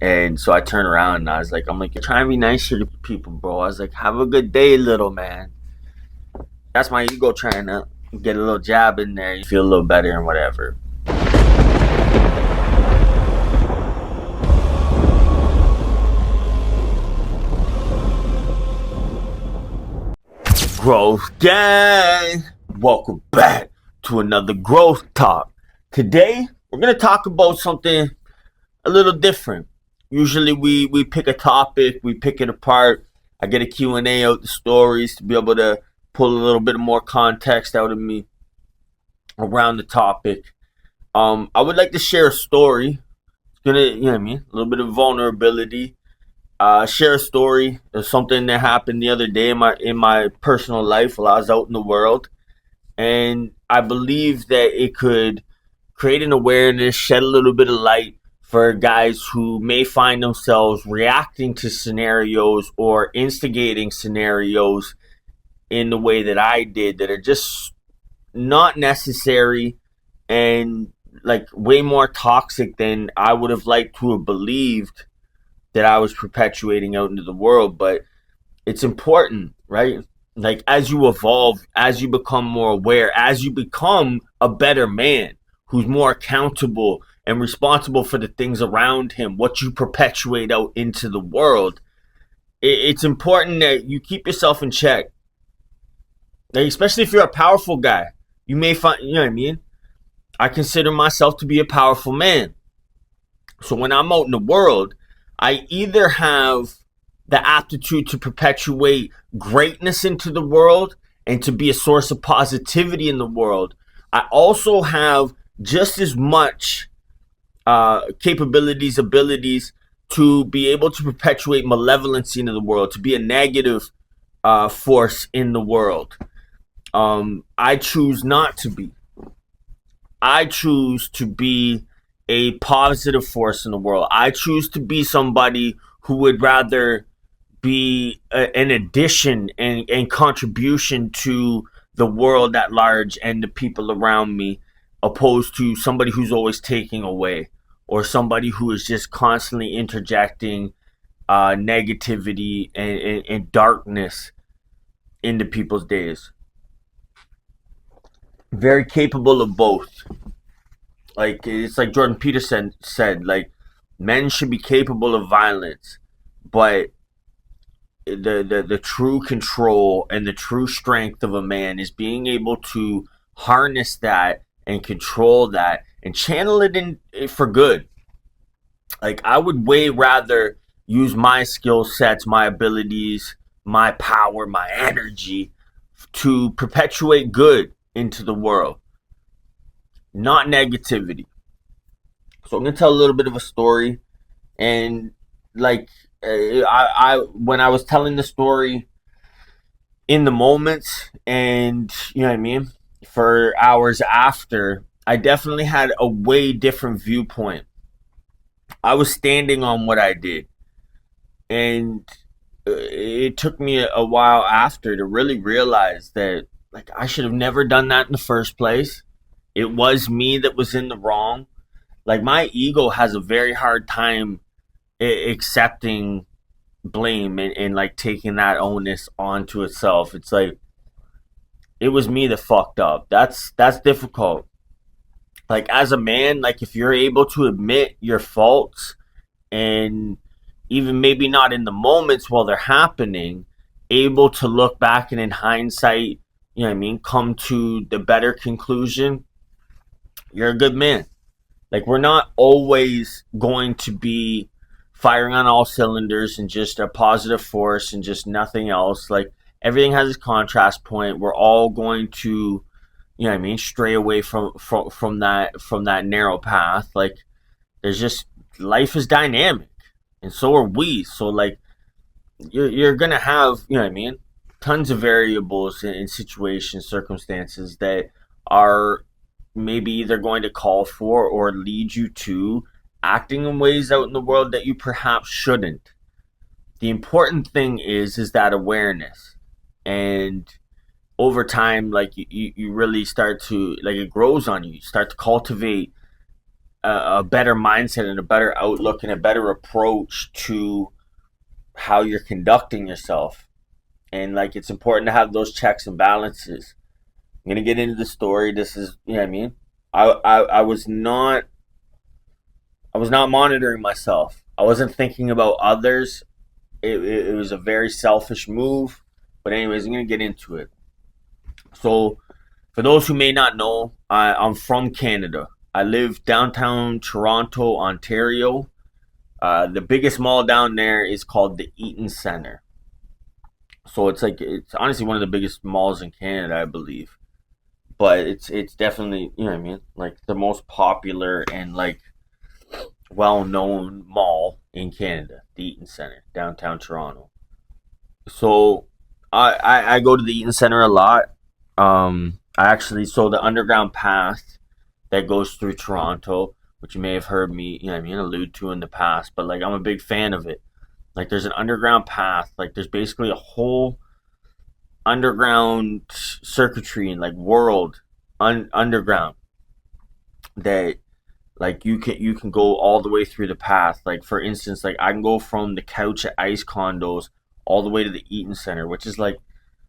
And so I turned around and I'm like, trying to be nicer to people, bro. I was like, have a good day, little man. That's my ego trying to get a little jab in there. You feel a little better and whatever. Growth gang, welcome back to another growth talk. Today we're gonna talk about something a little different. Usually we pick a topic, we pick it apart. I get a Q&A out the stories to be able to pull a little bit more context out of me around the topic. I would like to share a story. It's gonna, you know what I mean, a little bit of vulnerability. Share a story of something that happened the other day in my personal life while I was out in the world, and I believe that it could create an awareness, shed a little bit of light for guys who may find themselves reacting to scenarios or instigating scenarios in the way that I did that are just not necessary and like way more toxic than I would have liked to have believed that I was perpetuating out into the world. But it's important, right? Like as you evolve, as you become more aware, as you become a better man who's more accountable and responsible for the things around him, what you perpetuate out into the world, it's important that you keep yourself in check. Like, especially if you're a powerful guy, you may find, you know what I mean? I consider myself to be a powerful man. So when I'm out in the world, I either have the aptitude to perpetuate greatness into the world and to be a source of positivity in the world. I also have just as much capabilities, abilities to be able to perpetuate malevolency into the world, to be a negative force in the world. I choose not to be. I choose to be a positive force in the world. I choose to be somebody who would rather be an addition and contribution to the world at large and the people around me, opposed to somebody who's always taking away or somebody who is just constantly interjecting negativity and darkness into people's days. Very capable of both. Like it's like Jordan Peterson said, like men should be capable of violence, but the true control and the true strength of a man is being able to harness that and control that and channel it in for good. Like I would way rather use my skill sets, my abilities, my power, my energy to perpetuate good into the world, not negativity. So I'm gonna tell a little bit of a story, and like I when I was telling the story in the moments, and you know what I mean, for hours after, I definitely had a way different viewpoint. I was standing on what I did, and it took me a while after to really realize that like I should have never done that in the first place. It was me that was in the wrong. Like my ego has a very hard time accepting blame and like taking that onus onto itself. It's like it was me that fucked up. That's difficult. Like as a man, like if you're able to admit your faults and even maybe not in the moments while they're happening, able to look back and in hindsight, you know what I mean, come to the better conclusion, you're a good man. Like we're not always going to be firing on all cylinders and just a positive force and just nothing else. Like everything has its contrast point. We're all going to, you know what I mean, stray away from that narrow path. Like there's just life is dynamic and so are we. So like you're gonna have, you know what I mean, tons of variables in situations, circumstances that are maybe either going to call for or lead you to acting in ways out in the world that you perhaps shouldn't. The important thing is that awareness, and over time, like you really start to, like, it grows on you. You start to cultivate a better mindset and a better outlook and a better approach to how you're conducting yourself. And like it's important to have those checks and balances. I'm gonna get into the story. This is, you know what I mean. I was not monitoring myself. I wasn't thinking about others. It was a very selfish move. But anyways, I'm gonna get into it. So for those who may not know, I'm from Canada. I live downtown Toronto, Ontario. The biggest mall down there is called the Eaton Centre. So it's honestly one of the biggest malls in Canada, I believe. But it's definitely, you know what I mean, like the most popular and like well known mall in Canada, the Eaton Centre, downtown Toronto. So I go to the Eaton Centre a lot. I actually, so the underground path that goes through Toronto, which you may have heard me, you know what I mean, allude to in the past, but like I'm a big fan of it. Like there's an underground path, like there's basically a whole underground circuitry and like world underground that like you can go all the way through the path. Like for instance, like I can go from the Couch at Ice condos all the way to the Eaton Center, which is like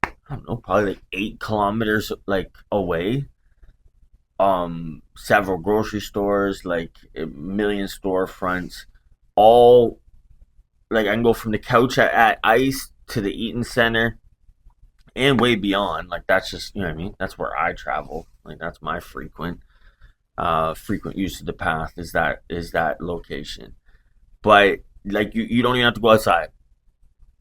I don't know, probably like 8 kilometers like away. Several grocery stores, like a million storefronts, all like I can go from the Couch at Ice to the Eaton Center and way beyond. Like that's just, you know what I mean. That's where I travel. Like that's my frequent use of the path is that location. But like you don't even have to go outside.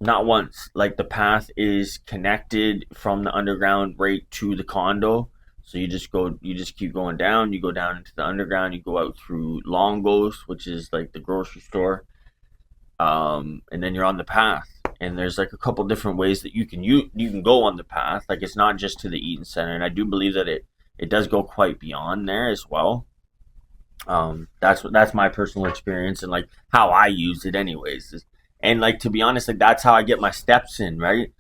Not once. Like the path is connected from the underground right to the condo. So you just keep going down. You go down into the underground. You go out through Longos, which is like the grocery store, and then you're on the path. And there's like a couple different ways that you can go on the path. Like it's not just to the Eaton Center, and I do believe that it does go quite beyond there as well. That's my personal experience and like how I use it, anyways. And like to be honest, like that's how I get my steps in, right?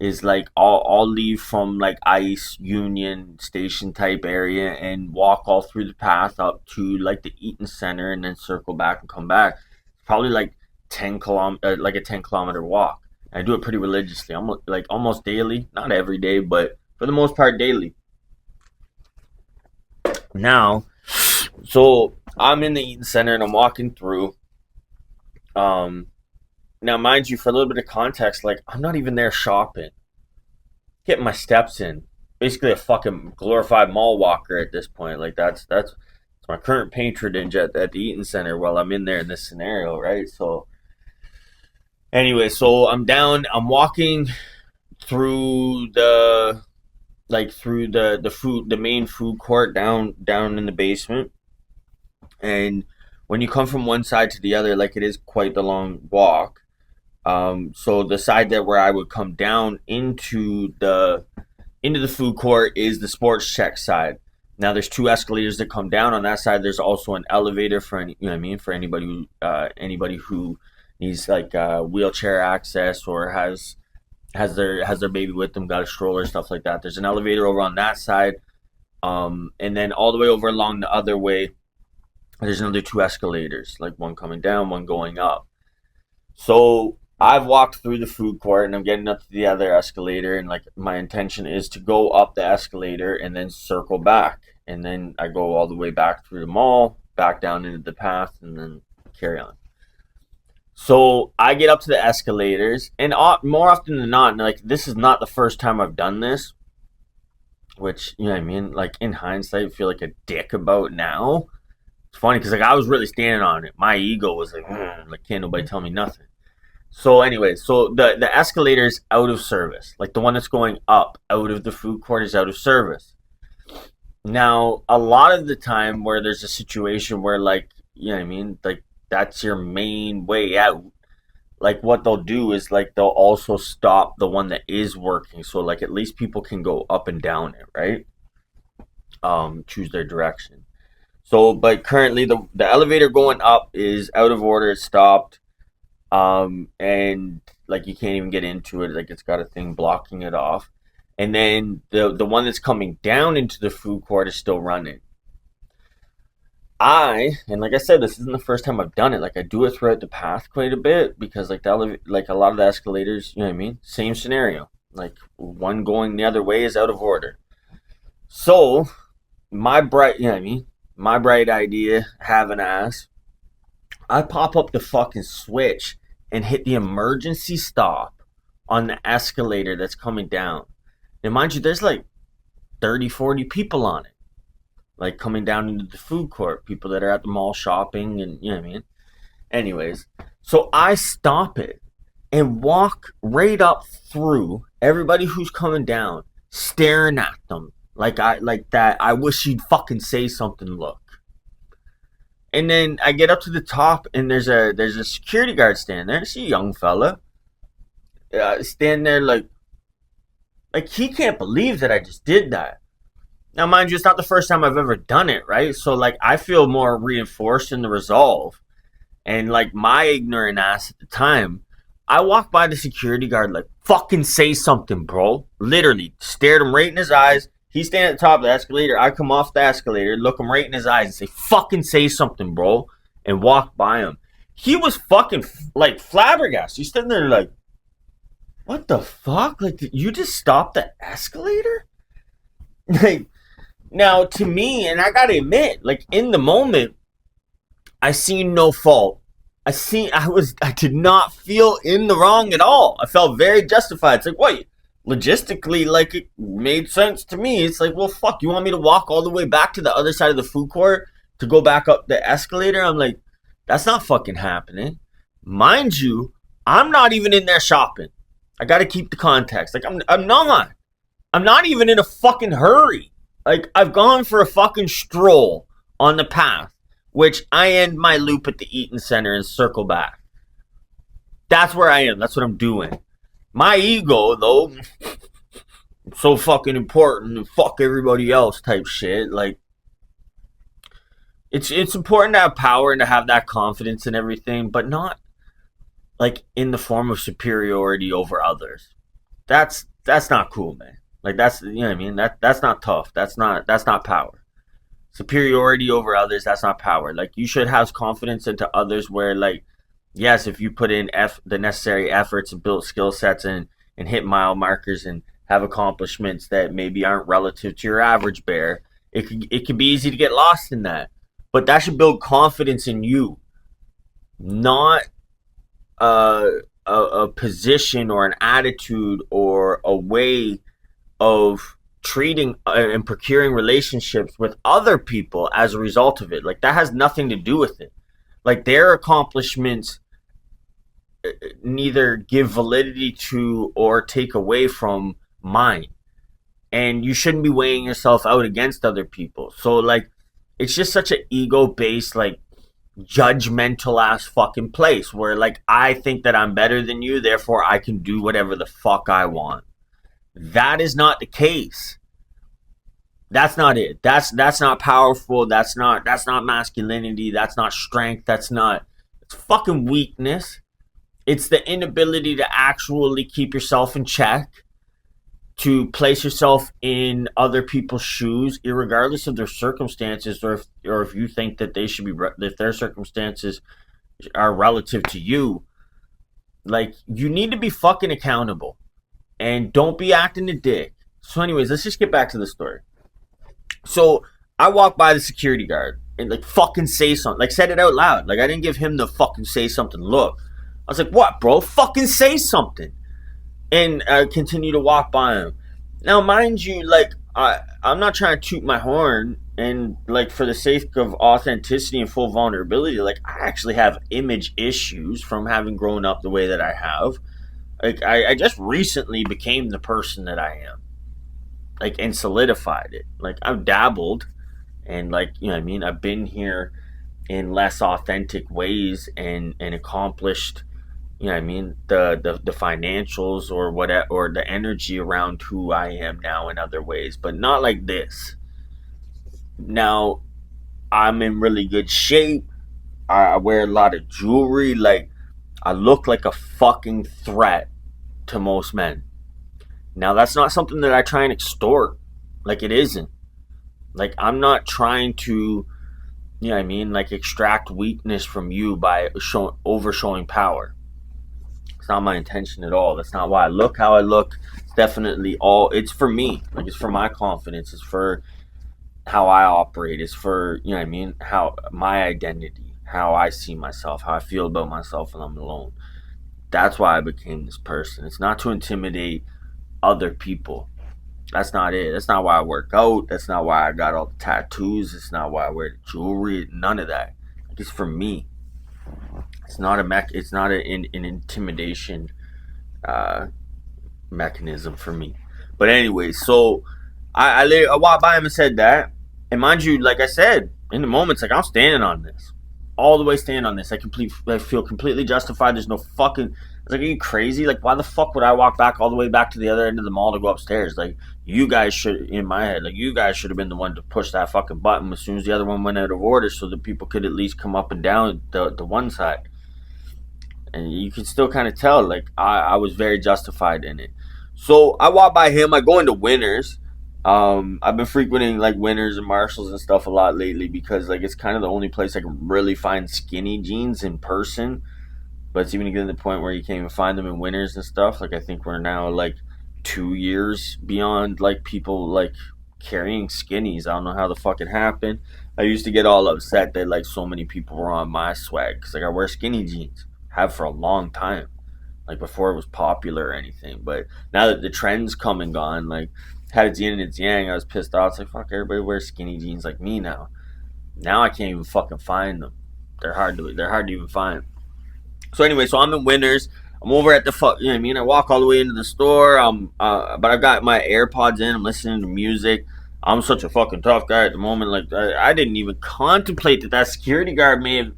Is like I'll leave from like Ice Union Station type area and walk all through the path up to like the Eaton Center and then circle back and come back. It's probably like like a 10 kilometer walk. I do it pretty religiously. I'm like almost daily, not every day, but for the most part daily. Now, so I'm in the Eaton Center and I'm walking through. Um, Now, mind you, for a little bit of context, like I'm not even there shopping, getting my steps in. Basically, a fucking glorified mall walker at this point. Like that's my current patronage at the Eaton Center while I'm in there in this scenario, right? So anyway, so I'm down. I'm walking through the main food court down in the basement, and when you come from one side to the other, like it is quite the long walk. So the side that where I would come down into the food court is the sports check side. Now there's two escalators that come down on that side. There's also an elevator for any, you know what I mean, for anybody who needs like wheelchair access or has their baby with them, got a stroller, stuff like that. There's an elevator over on that side, and then all the way over along the other way, there's another two escalators, like one coming down, one going up. So I've walked through the food court and I'm getting up to the other escalator, and like my intention is to go up the escalator and then circle back, and then I go all the way back through the mall, back down into the path, and then carry on. So I get up to the escalators, and more often than not, like this is not the first time I've done this, which you know what I mean. Like in hindsight, I feel like a dick about now. It's funny because like I was really standing on it. My ego was like, like can't nobody tell me nothing. So anyway, so the escalator is out of service. Like the one that's going up out of the food court is out of service. Now, a lot of the time where there's a situation where like, you know what I mean, like that's your main way out. Like what they'll do is like they'll also stop the one that is working. So like at least people can go up and down it, right? Choose their direction. So but currently the elevator going up is out of order, it's stopped. And like you can't even get into it, like it's got a thing blocking it off. And then the one that's coming down into the food court is still running. And like I said, this isn't the first time I've done it. Like I do it throughout the path quite a bit because like a lot of the escalators, you know what I mean? Same scenario. Like one going the other way is out of order. So you know what I mean? My bright idea, have an ass. I pop up the fucking switch and hit the emergency stop on the escalator that's coming down. And mind you, there's like 30, 40 people on it. Like coming down into the food court, people that are at the mall shopping, and you know what I mean? Anyways, so I stop it and walk right up through everybody who's coming down, staring at them like that I wish you'd fucking say something look. And then I get up to the top and there's a security guard standing there. It's a young fella. Standing there like he can't believe that I just did that. Now, mind you, it's not the first time I've ever done it, right? So, like, I feel more reinforced in the resolve. And, like, my ignorant ass at the time, I walked by the security guard, like, fucking say something, bro. Literally, stared him right in his eyes. He's standing at the top of the escalator. I come off the escalator, look him right in his eyes, and say, fucking say something, bro. And walk by him. He was fucking, like, flabbergasted. He's standing there, like, what the fuck? Like, did you just stop the escalator? Like, now, to me, and I gotta admit, like in the moment, I seen no fault. I did not feel in the wrong at all. I felt very justified. It's like, wait, logistically, like it made sense to me. It's like, well, fuck, you want me to walk all the way back to the other side of the food court to go back up the escalator? I'm like, that's not fucking happening. Mind you, I'm not even in there shopping. I gotta keep the context. Like, I'm not. I'm not even in a fucking hurry. Like, I've gone for a fucking stroll on the path, which I end my loop at the Eaton Centre and circle back. That's where I am. That's what I'm doing. My ego, though, so fucking important and fuck everybody else type shit. Like, it's important to have power and to have that confidence and everything, but not like in the form of superiority over others. That's not cool, man. Like that's you know what I mean. That's not tough. That's not power. Superiority over others. That's not power. Like you should have confidence into others. Where like yes, if you put in the necessary efforts and build skill sets and hit mile markers and have accomplishments that maybe aren't relative to your average bear, it could be easy to get lost in that. But that should build confidence in you, not uh, a position or an attitude or a way of treating and procuring relationships with other people as a result of it. Like that has nothing to do with it. Like their accomplishments neither give validity to or take away from mine. And you shouldn't be weighing yourself out against other people. So like it's just such an ego based like judgmental ass fucking place where like I think that I'm better than you, therefore I can do whatever the fuck I want. That is not the case. That's not it. That's not powerful. That's not masculinity. That's not strength. It's fucking weakness. It's the inability to actually keep yourself in check, to place yourself in other people's shoes, regardless of their circumstances, or if you think that they should be if their circumstances are relative to you. Like you need to be fucking accountable, and don't be acting a dick. So, anyways, let's just get back to the story. So I walked by the security guard and like fucking say something, like said it out loud. Like I didn't give him the fucking say something look. I was like, what, bro? Fucking say something. And I continue to walk by him. Now, mind you, like I'm not trying to toot my horn, and like for the sake of authenticity and full vulnerability, like I actually have image issues from having grown up the way that I have. Like I just recently became the person that I am, like and solidified it. Like I've dabbled, and like you know what I mean. I've been here in less authentic ways and accomplished you know what I mean, the financials or whatever, or the energy around who I am now in other ways, but not like this. Now I'm in really good shape. I wear a lot of jewelry. Like I look like a fucking threat to most men. Now that's not something that I try and extort. Like it isn't. Like I'm not trying to, you know what I mean, like extract weakness from you by over showing power. It's not my intention at all. That's not why I look how I look. It's definitely all. It's for me. Like it's for my confidence. It's for how I operate. It's for, you know what I mean, how my identity, how I see myself, how I feel about myself when I'm alone. That's why I became this person. It's not to intimidate other people. That's not it. That's not why I work out. That's not why I got all the tattoos. It's not why I wear the jewelry. None of that. Like it's for me. It's not a mech. It's not an intimidation uh, mechanism for me. But anyway, so I walked by him and said that. And mind you, like I said, in the moments, like I'm standing on this, all the way standing on this. I feel completely justified. There's no fucking. I was like, are you crazy? Like, why the fuck would I walk back all the way back to the other end of the mall to go upstairs? Like, you guys should, in my head, like you guys should have been the one to push that fucking button as soon as the other one went out of order, so that people could at least come up and down the one side. And you can still kind of tell, like I was very justified in it. So I walk by him. I go into Winners. I've been frequenting like Winners and Marshalls and stuff a lot lately because like it's kind of the only place I can really find skinny jeans in person. But it's even getting to the point where you can't even find them in Winners and stuff. Like I think we're now like 2 years beyond like people like carrying skinnies. I don't know how the fuck it happened. I used to get all upset that like so many people were on my swag because like I wear skinny jeans, have for a long time, like before it was popular or anything. But now that the trend's come and gone, like had its yin and its yang, I was pissed off. It's like fuck, everybody wears skinny jeans like me now. Now I can't even fucking find them. They're hard to even find. So anyway, so I'm in Winners. I'm over at the fuck, you know what I mean? I walk all the way into the store. But I've got my AirPods in. I'm listening to music. I'm such a fucking tough guy at the moment. Like I didn't even contemplate that security guard may have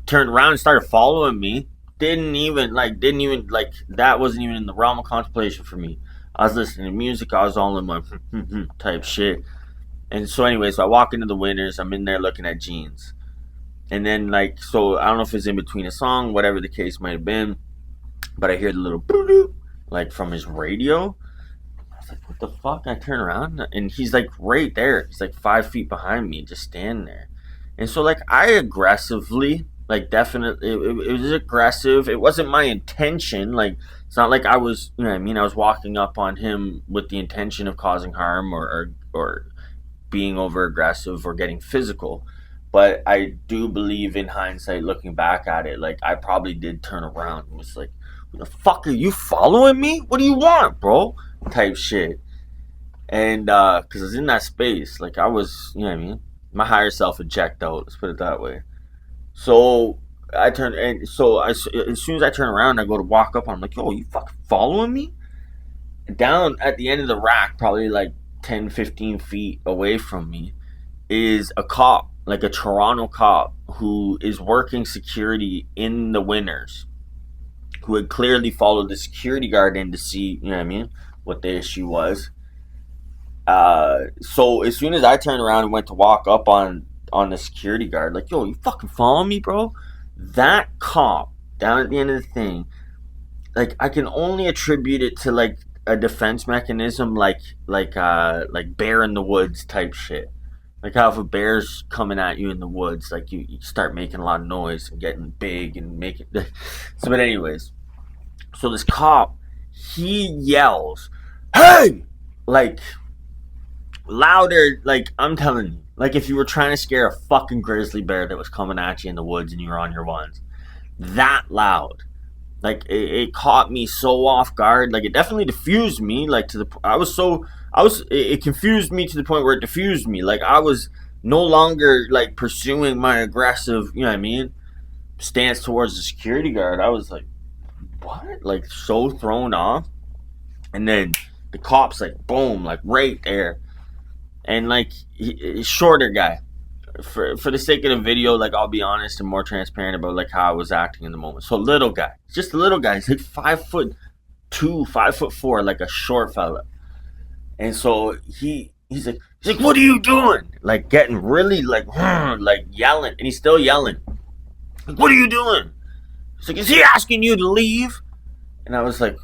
turned around and started following me. Didn't even like that wasn't even in the realm of contemplation for me. I was listening to music. I was all in my type shit. And so anyway, so I walk into the Winners. I'm in there looking at jeans. And then like so I don't know if it's in between a song, whatever the case might have been, but I hear the little boo like from his radio. I was like, what the fuck? I turn around and he's like right there. He's like 5 feet behind me, just standing there. And so like I aggressively, like definitely it was aggressive. It wasn't my intention. Like it's not like I was, you know what I mean, I was walking up on him with the intention of causing harm or being over aggressive or getting physical. But I do believe in hindsight, looking back at it, like I probably did turn around and was like, "What the fuck are you following me? What do you want, bro?" Type shit. And because I was in that space, like I was, you know what I mean. My higher self had checked out. Let's put it that way. So I turn and so as soon as I turn around, I go to walk up. I'm like, "Yo, you fucking following me?" Down at the end of the rack, probably like 10, 15 feet away from me, is a cop, like a Toronto cop, who is working security in the Winners, who had clearly followed the security guard in to see, you know what I mean, what the issue was. So as soon as I turned around and went to walk up on the security guard, like, yo, you fucking following me, bro? That cop down at the end of the thing, like, I can only attribute it to like a defense mechanism, like bear in the woods type shit. Like how if a bear's coming at you in the woods, like you start making a lot of noise and getting big and making. So, but anyways, so this cop, he yells, "Hey!" Like louder, like I'm telling you, like if you were trying to scare a fucking grizzly bear that was coming at you in the woods and you were on your ones, that loud. Like it caught me so off guard. Like it definitely diffused me. Like to the it confused me to the point where it diffused me. Like I was no longer like pursuing my aggressive, you know what I mean, stance towards the security guard. I was like, what? Like so thrown off. And then the cops like boom, like right there. And like shorter guy. For the sake of the video, like I'll be honest and more transparent about like how I was acting in the moment. So little guy, just a little guy. He's like 5'2", 5'4", like a short fella. And so he's like, what are you doing? Like getting really like like yelling, and he's still yelling. Like, what are you doing? He's like, is he asking you to leave? And I was like,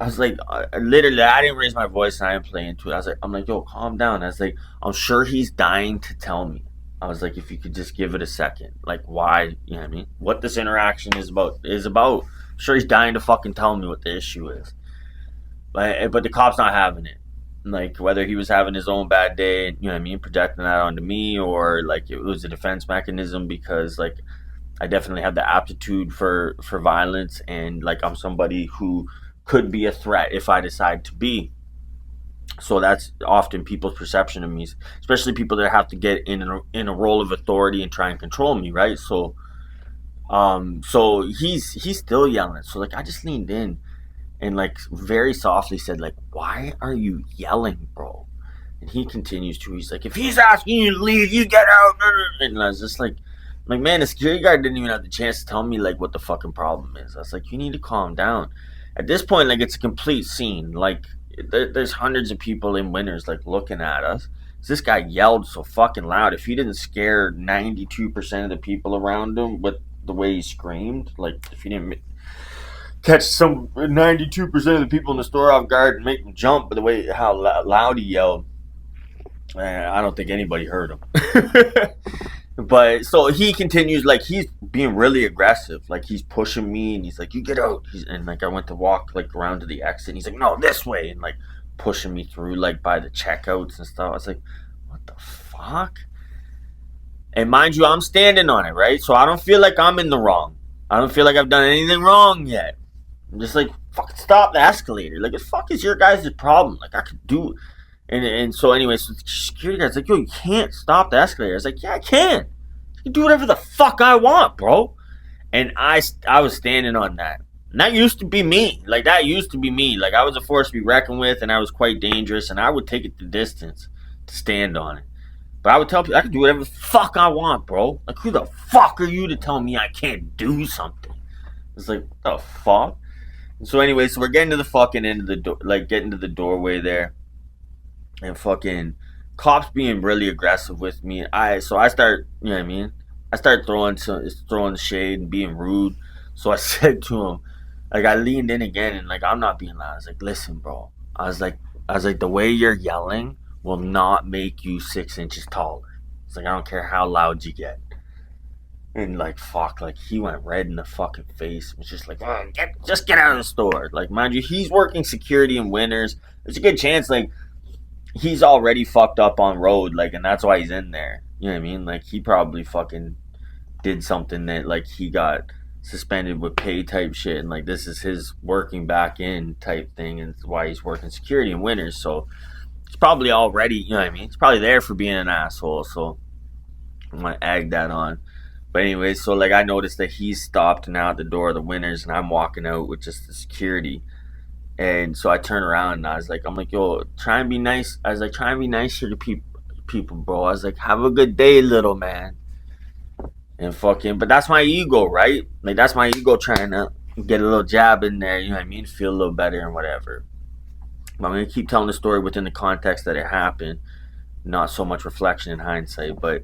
literally, I didn't raise my voice and I didn't play into it. I'm like, yo, calm down. I was like, I'm sure he's dying to tell me. I was like, if you could just give it a second, like why, you know what I mean? What this interaction is about. I'm sure he's dying to fucking tell me what the issue is. But the cop's not having it. Like whether he was having his own bad day, you know what I mean, projecting that onto me, or like it was a defense mechanism because like I definitely have the aptitude for violence, and like I'm somebody who could be a threat if I decide to be. So that's often people's perception of me, especially people that have to get in a role of authority and try and control me, right? So he's still yelling. So like I just leaned in and like very softly said like, "Why are you yelling, bro?" And he continues to. He's like, "If he's asking you to leave, you get out." And I was just like, man, the security guard didn't even have the chance to tell me like what the fucking problem is. I was like, you need to calm down. At this point, like it's a complete scene. Like there's hundreds of people in Winners like looking at us. This guy yelled so fucking loud. If he didn't scare 92% of the people around him with the way he screamed, like if he didn't catch some 92% of the people in the store off guard and make them jump by the way how loud he yelled, I don't think anybody heard him. But so he continues, like he's being really aggressive, like he's pushing me and he's like, you get out. And like I went to walk like around to the exit and he's like, no, this way, and like pushing me through like by the checkouts and stuff. I was like, what the fuck? And mind you, I'm standing on it, right? So I don't feel like I'm in the wrong. I don't feel like I've done anything wrong yet. I'm just like, fucking stop the escalator. Like, the fuck is your guys' problem? Like, I could do. And so, anyway, so the security guard's like, yo, you can't stop the escalator. I was like, yeah, I can. I can do whatever the fuck I want, bro. And I was standing on that. And that used to be me. Like, that used to be me. Like, I was a force to be reckoned with, and I was quite dangerous, and I would take it the distance to stand on it. But I would tell people, I can do whatever the fuck I want, bro. Like, who the fuck are you to tell me I can't do something? It's like, what the fuck? So anyway, so we're getting to the fucking end of the door, like getting to the doorway there, and fucking cops being really aggressive with me. I start, you know what I mean? I start throwing shade and being rude. So I said to him, like I leaned in again and like I'm not being loud. I was like, listen, bro. I was like, the way you're yelling will not make you 6 inches taller. It's like I don't care how loud you get. And like fuck, like he went red in the fucking face. It was just like, oh, just get out of the store. Like mind you, he's working security in Winners. There's a good chance like he's already fucked up on road, like, and that's why he's in there. You know what I mean? Like he probably fucking did something that like he got suspended with pay type shit, and like this is his working back in type thing, and it's why he's working security in Winners. So he's probably already, you know what I mean? He's probably there for being an asshole. So I'm gonna egg that on. But anyway, so like I noticed that he's stopped now at the door of the Winners, and I'm walking out with just the security. And so I turn around and I was like, I'm like, yo, try and be nice. I was like, try and be nicer to people, bro. I was like, have a good day, little man. And fucking, but that's my ego, right? Like that's my ego trying to get a little jab in there. You know what I mean? Feel a little better and whatever. But I'm gonna keep telling the story within the context that it happened, not so much reflection in hindsight. But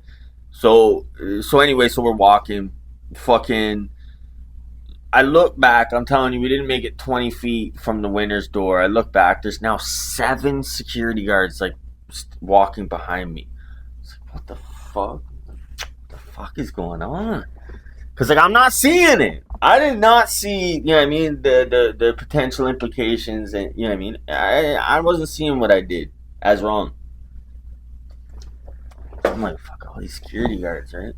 so anyway, so we're walking, fucking. I look back. I'm telling you, we didn't make it 20 feet from the Winners door. I look back. There's now 7 security guards like walking behind me. It's like, what the fuck? What the fuck is going on? Because like I'm not seeing it. I did not see. You know what I mean? The potential implications, and you know what I mean. I wasn't seeing what I did as wrong. I'm like, fuck all these security guards, right?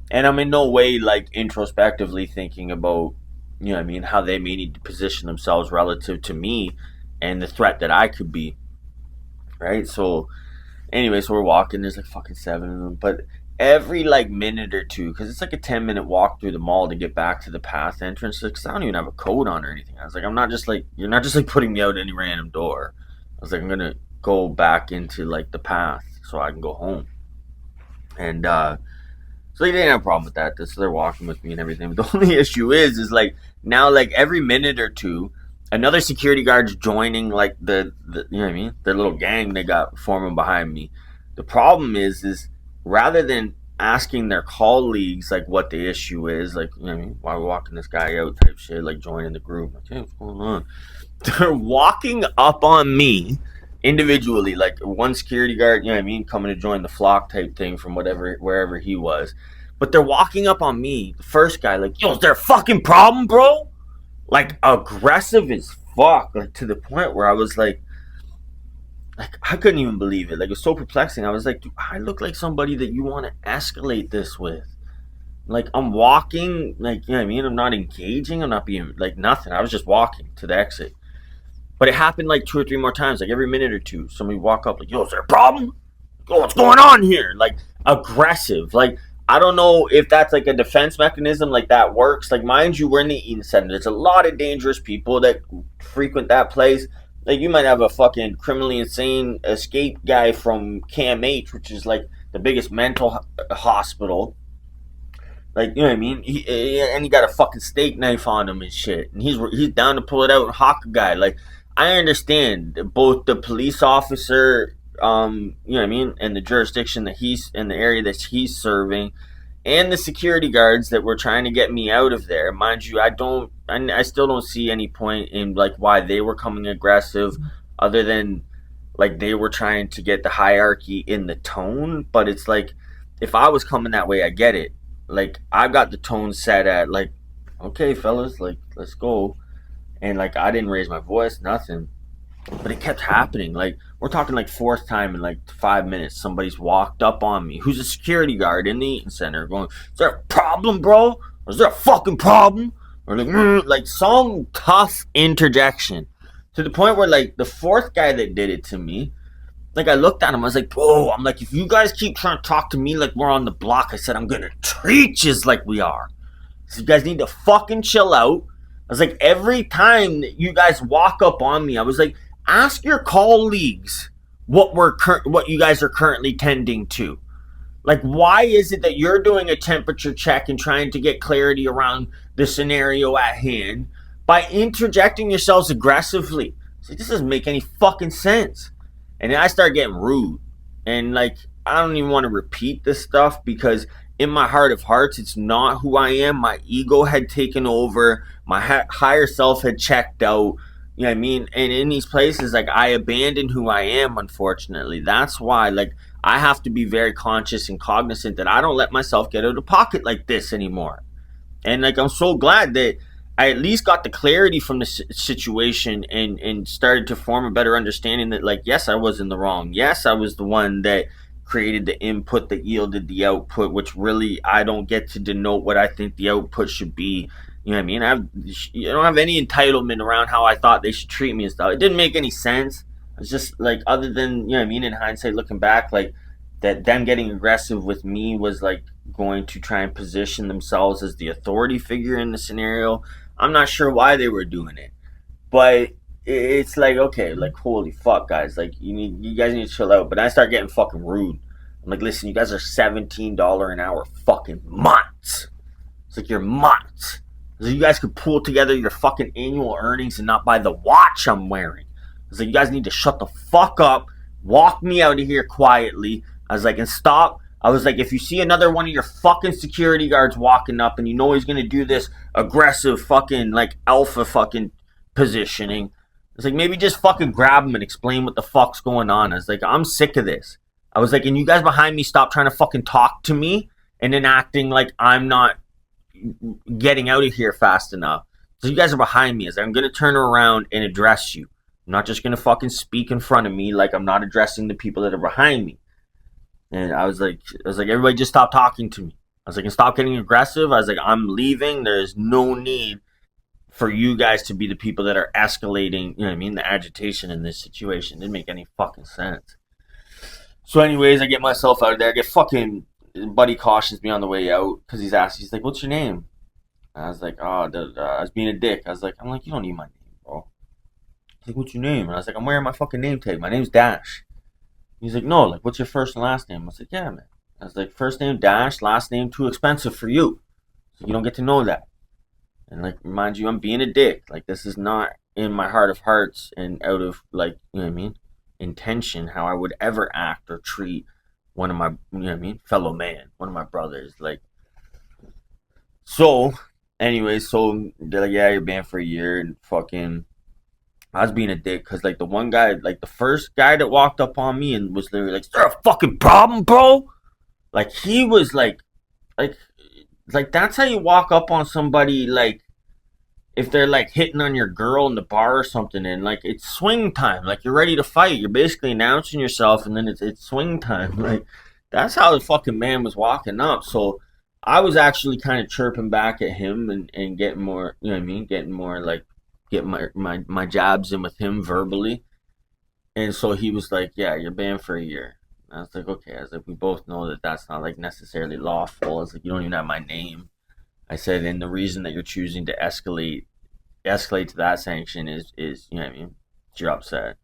And I'm in no way like introspectively thinking about, you know what I mean, how they may need to position themselves relative to me and the threat that I could be, right? So anyway, so we're walking, there's like fucking 7 of them, but every like minute or two, because it's like a 10-minute walk through the mall to get back to the path entrance, because I don't even have a code on or anything. I was like, I'm not just like, you're not just like putting me out any random door. I was like, I'm gonna go back into like the path so I can go home. And so they didn't have a problem with that. So they're walking with me and everything. But the only issue is like now, like every minute or two, another security guard's joining like the you know what I mean, their little gang they got forming behind me. The problem is rather than asking their colleagues like what the issue is, like you know what I mean, why we're walking this guy out type shit, like joining the group, like hey, what's going on? They're walking up on me individually, like one security guard, you know what I mean, coming to join the flock type thing from wherever he was. But they're walking up on me, the first guy, like, yo, is there a fucking problem, bro? Like, aggressive as fuck, like, to the point where I was like, I couldn't even believe it. Like, it was so perplexing. I was like, dude, I look like somebody that you want to escalate this with. Like, I'm walking, like, you know what I mean? I'm not engaging. I'm not being, like, nothing. I was just walking to the exit. But it happened, like, 2 or 3 more times. Like, every minute or two, somebody walk up, like, yo, is there a problem? Oh, what's going on here? Like, aggressive. Like, I don't know if that's, like, a defense mechanism, like, that works. Like, mind you, we're in the Eaton Centre. There's a lot of dangerous people that frequent that place. Like, you might have a fucking criminally insane escape guy from KMH, which is, like, the biggest mental hospital. Like, you know what I mean? And he got a fucking steak knife on him and shit. And he's down to pull it out and hawk a guy. Like, I understand both the police officer, you know what I mean, and the jurisdiction that he's in the area that he's serving, and the security guards that were trying to get me out of there. Mind you, I still don't see any point in like why they were coming aggressive, other than like they were trying to get the hierarchy in the tone. But it's like, if I was coming that way, I get it. Like, I've got the tone set at like, okay, fellas, like, let's go. And like, I didn't raise my voice, nothing. But it kept happening. Like, we're talking like fourth time in like 5 minutes, somebody's walked up on me, who's a security guard in the Eaton Centre, going, is there a problem, bro? Or is there a fucking problem? Or like some tough interjection. To the point where like the fourth guy that did it to me, like, I looked at him, I was like, bro, I'm like, if you guys keep trying to talk to me like we're on the block, I said, I'm gonna treat you like we are. So you guys need to fucking chill out. I was like, every time that you guys walk up on me, I was like, ask your colleagues what you guys are currently tending to. Like, why is it that you're doing a temperature check and trying to get clarity around the scenario at hand by interjecting yourselves aggressively? So this doesn't make any fucking sense. And then I start getting rude. And like, I don't even want to repeat this stuff because in my heart of hearts, it's not who I am. My ego had taken over. My higher self had checked out. You know what I mean? And in these places, like, I abandoned who I am, unfortunately. That's why, like, I have to be very conscious and cognizant that I don't let myself get out of pocket like this anymore. And like, I'm so glad that I at least got the clarity from the situation and started to form a better understanding that, like, yes, I was in the wrong. Yes, I was the one that created the input that yielded the output, which really I don't get to denote what I think the output should be. You know what I mean? I don't have any entitlement around how I thought they should treat me and stuff. It didn't make any sense. It's just like, other than, you know what I mean, in hindsight, looking back, like, that them getting aggressive with me was like going to try and position themselves as the authority figure in the scenario. I'm not sure why they were doing it, but it's like, okay, like, holy fuck, guys, like, you guys need to chill out. But I start getting fucking rude. I'm like, listen, you guys are $17 an hour fucking months. It's like, you're months. So you guys could pool together your fucking annual earnings and not buy the watch I'm wearing. It's like, you guys need to shut the fuck up, walk me out of here quietly. I was like, and stop. I was like, if you see another one of your fucking security guards walking up and you know he's going to do this aggressive fucking, like, alpha fucking positioning, it's like, maybe just fucking grab him and explain what the fuck's going on. I was like, I'm sick of this. I was like, and you guys behind me, stop trying to fucking talk to me and then acting like I'm not getting out of here fast enough. So you guys are behind me. As I'm going to turn around and address you. I'm not just going to fucking speak in front of me like I'm not addressing the people that are behind me. And I was like, everybody just stop talking to me. I was like, and stop getting aggressive. I was like, I'm leaving. There's no need for you guys to be the people that are escalating, you know what I mean, the agitation in this situation. It didn't make any fucking sense. So anyways, I get myself out of there. I get fucking, buddy cautions me on the way out because he's like, what's your name? And I was like, oh, I was being a dick. I'm like, you don't need my name, bro. He's like, what's your name? And I was like, I'm wearing my fucking name tag. My name's Dash. He's like, no, like, what's your first and last name? I was like, yeah, man. I was like, first name Dash, last name too expensive for you. So you don't get to know that. And like, remind you, I'm being a dick. Like, this is not in my heart of hearts and out of, like, you know what I mean, intention, how I would ever act or treat one of my, you know what I mean, fellow man, one of my brothers. Like, so, anyway, so they're like, yeah, you're banned for a year and fucking, I was being a dick because like the one guy, like the first guy that walked up on me and was literally like, "Is there a fucking problem, bro?" Like he was like, like that's how you walk up on somebody like if they're like hitting on your girl in the bar or something, and like it's swing time, like you're ready to fight. You're basically announcing yourself, and then it's swing time. Like that's how the fucking man was walking up. So I was actually kind of chirping back at him and getting more, you know what I mean, getting more like getting my jabs in with him verbally. And so he was like, "Yeah, you're banned for a year." And I was like, "Okay." I was like, "We both know that that's not like necessarily lawful." I was like, "You don't even have my name." I said, "And the reason that you're choosing to escalate to that sanction is you know what I mean, you're upset."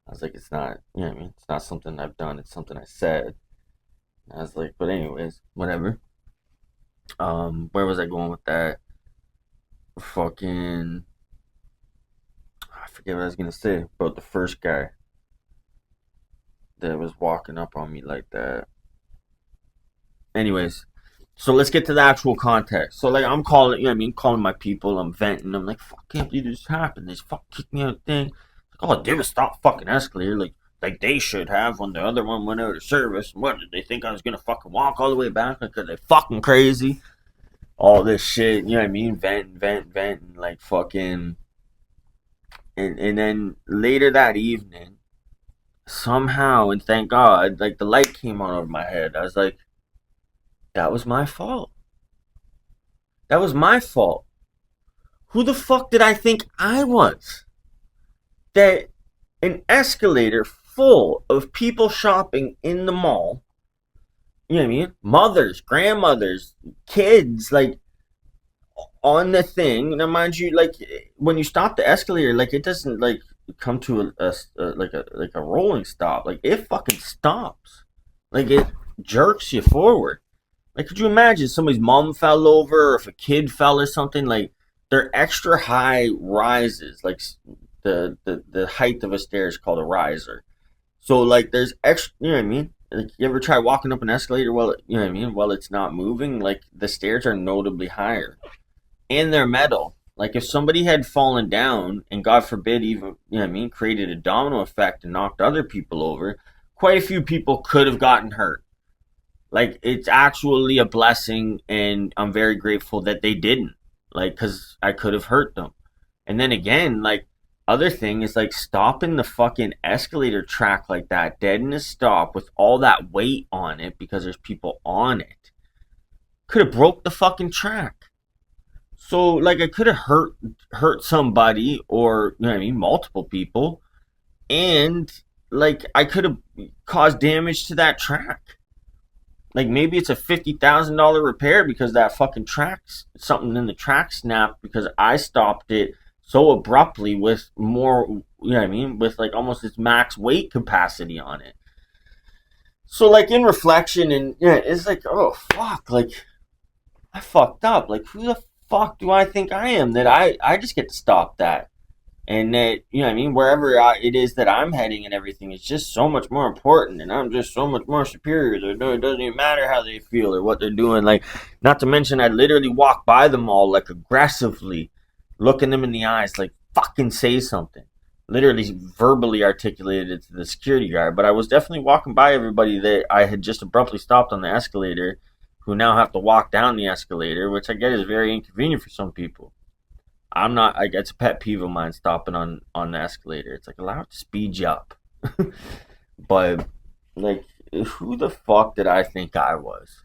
I was like, "It's not, you know what I mean, it's not something I've done, it's something I said." And I was like, "But anyways, whatever." Where was I going with that? Fucking I forget what I was gonna say about the first guy that was walking up on me like that. Anyways, so let's get to the actual context. So like I'm calling, you know what I mean, calling my people, I'm venting, I'm like, "Fuck, can't believe this happened. They fuck kicked me out of the thing." Like, "Oh, they would stop fucking escalator, like they should have when the other one went out of service. What did they think I was gonna fucking walk all the way back? Like, are they fucking crazy?" All this shit, you know what I mean? Venting, like fucking and then later that evening, somehow and thank God, like the light came on over my head. I was like, that was my fault. That was my fault. Who the fuck did I think I was? That an escalator full of people shopping in the mall, you know what I mean? Mothers, grandmothers, kids, like on the thing. Now, mind you, like when you stop the escalator, like it doesn't like come to a rolling stop. Like it fucking stops. Like it jerks you forward. Like, could you imagine somebody's mom fell over, or if a kid fell or something? Like, they're extra high rises. Like, the height of a stair is called a riser. So, like, there's extra. You know what I mean? Like, you ever try walking up an escalator while you know what I mean? While it's not moving, like the stairs are notably higher, and they're metal. Like, if somebody had fallen down, and God forbid, even you know what I mean, created a domino effect and knocked other people over, quite a few people could have gotten hurt. Like it's actually a blessing, and I'm very grateful that they didn't. Like, cause I could have hurt them. And then again, like other thing is like stopping the fucking escalator track like that, dead in a stop with all that weight on it because there's people on it. Could have broke the fucking track. So like I could have hurt somebody, or you know what I mean, multiple people, and like I could have caused damage to that track. Like maybe it's a $50,000 repair because that fucking tracks something in the track snapped because I stopped it so abruptly with more, you know what I mean, with like almost its max weight capacity on it. So like in reflection, and yeah, it's like, oh fuck, like I fucked up. Like who the fuck do I think I am that I just get to stop that? And that you know what I mean, wherever it is that I'm heading and everything is just so much more important, and I'm just so much more superior. It doesn't even matter how they feel or what they're doing. Like, not to mention, I literally walk by them all like aggressively, looking them in the eyes, like fucking say something. Literally verbally articulated it to the security guard, but I was definitely walking by everybody that I had just abruptly stopped on the escalator, who now have to walk down the escalator, which I get is very inconvenient for some people. I'm not like it's a pet peeve of mine stopping on the escalator. It's like allow it to speed you up. But like who the fuck did I think I was?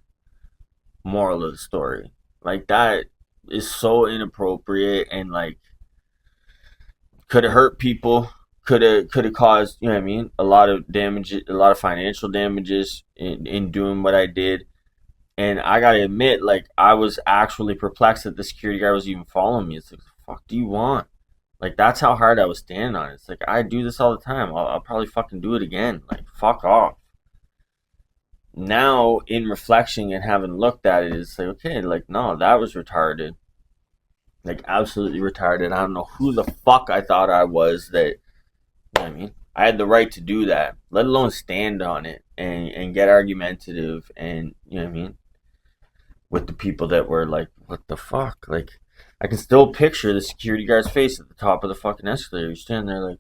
Moral of the story. Like that is so inappropriate, and like could have hurt people, could have caused, you know what I mean, a lot of damage, a lot of financial damages in doing what I did. And I gotta admit, like I was actually perplexed that the security guard was even following me. It's like, the fuck do you want? Like that's how hard I was standing on it. It's like I do this all the time. I'll probably fucking do it again. Like fuck off. Now in reflection and having looked at it, it's like okay, like no, that was retarded. Like absolutely retarded. I don't know who the fuck I thought I was that. You know what I mean, I had the right to do that. Let alone stand on it and get argumentative and you know what I mean with the people that were like, what the fuck, like. I can still picture the security guard's face at the top of the fucking escalator. He's standing there like,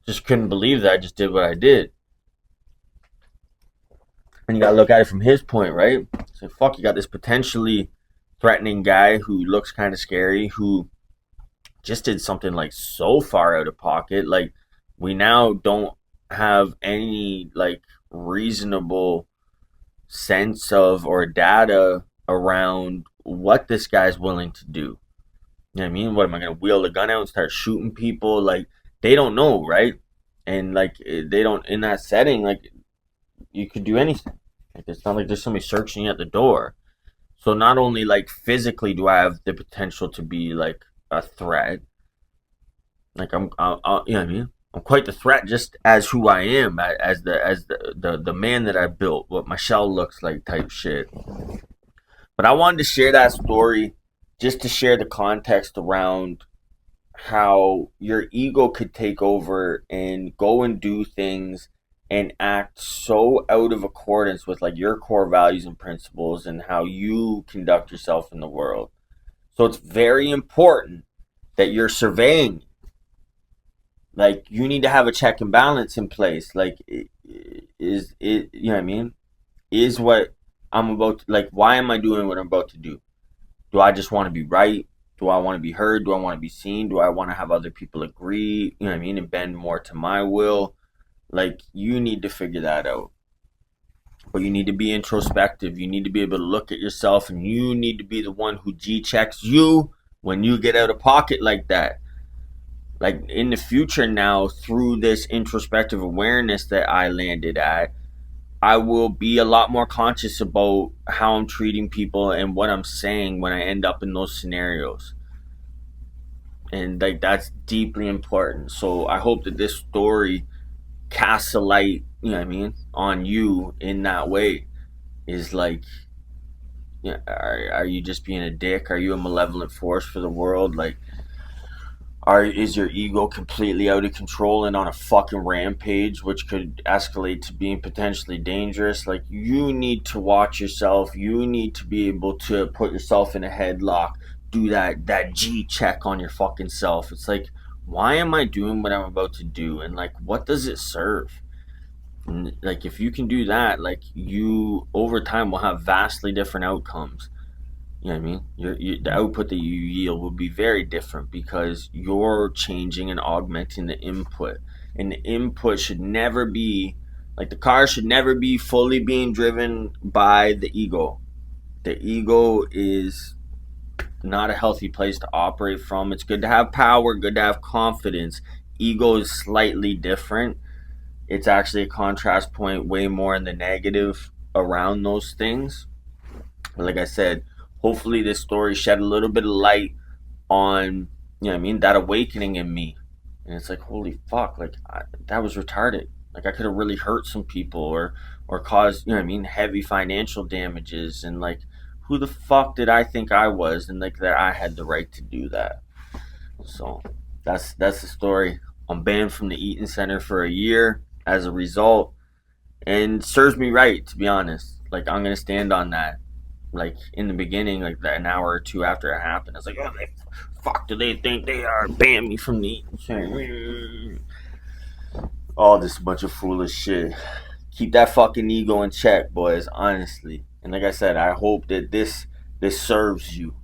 just couldn't believe that I just did what I did. And you gotta look at it from his point, right? So fuck, you got this potentially threatening guy who looks kind of scary, who just did something like so far out of pocket. Like, we now don't have any like reasonable sense of or data around what this guy's willing to do. You know what I mean? What am I gonna wheel the gun out and start shooting people? Like, they don't know, right? And like, they don't, in that setting, like, you could do anything. Like, it's not like there's somebody searching at the door. So not only like physically do I have the potential to be like a threat, like you know what I mean? I'm quite the threat just as who I am, as the man that I built, what my shell looks like, type shit. But I wanted to share that story just to share the context around how your ego could take over and go and do things and act so out of accordance with like your core values and principles and how you conduct yourself in the world. So it's very important that you're surveying. Like, you need to have a check and balance in place. Like, is it, you know what I mean? Is what I'm about to, like, why am I doing what I'm about to do? Do I just want to be right? Do I want to be heard? Do I want to be seen? Do I want to have other people agree? You know what I mean? And bend more to my will? Like, you need to figure that out. But you need to be introspective. You need to be able to look at yourself, and you need to be the one who G checks you when you get out of pocket like that. Like, in the future now, through this introspective awareness that I landed at, I will be a lot more conscious about how I'm treating people and what I'm saying when I end up in those scenarios. And like, that's deeply important. So I hope that this story casts a light, you know what I mean, on you in that way. Is like, yeah, are you just being a dick? Are you a malevolent force for the world? Like, is your ego completely out of control and on a fucking rampage, which could escalate to being potentially dangerous? Like, you need to watch yourself. You need to be able to put yourself in a headlock. Do that G check on your fucking self. It's like, why am I doing what I'm about to do? And like, what does it serve? And like, if you can do that, like, you over time will have vastly different outcomes. You know what I mean? The output that you yield will be very different because you're changing and augmenting the input. And the input should never be, like, the car should never be fully being driven by the ego. The ego is not a healthy place to operate from. It's good to have power, good to have confidence. Ego is slightly different. It's actually a contrast point way more in the negative around those things. But like I said, hopefully this story shed a little bit of light on, you know what I mean, that awakening in me. And it's like, holy fuck, like, that was retarded. Like, I could have really hurt some people or caused, you know what I mean, heavy financial damages. And like, who the fuck did I think I was, and like, that I had the right to do that? So that's the story. I'm banned from the Eaton Centre for a year as a result, and serves me right, to be honest. Like, I'm gonna stand on that. Like, in the beginning, like that, an hour or two after it happened, I was like, oh, they fuck do they think they are? Ban me from the Eaton Centre. All this bunch of foolish shit. Keep that fucking ego in check, boys. Honestly, and like I said, I hope that this serves you.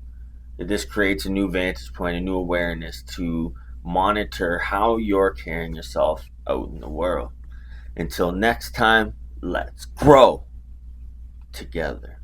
That this creates a new vantage point, a new awareness to monitor how you're carrying yourself out in the world. Until next time, let's grow together.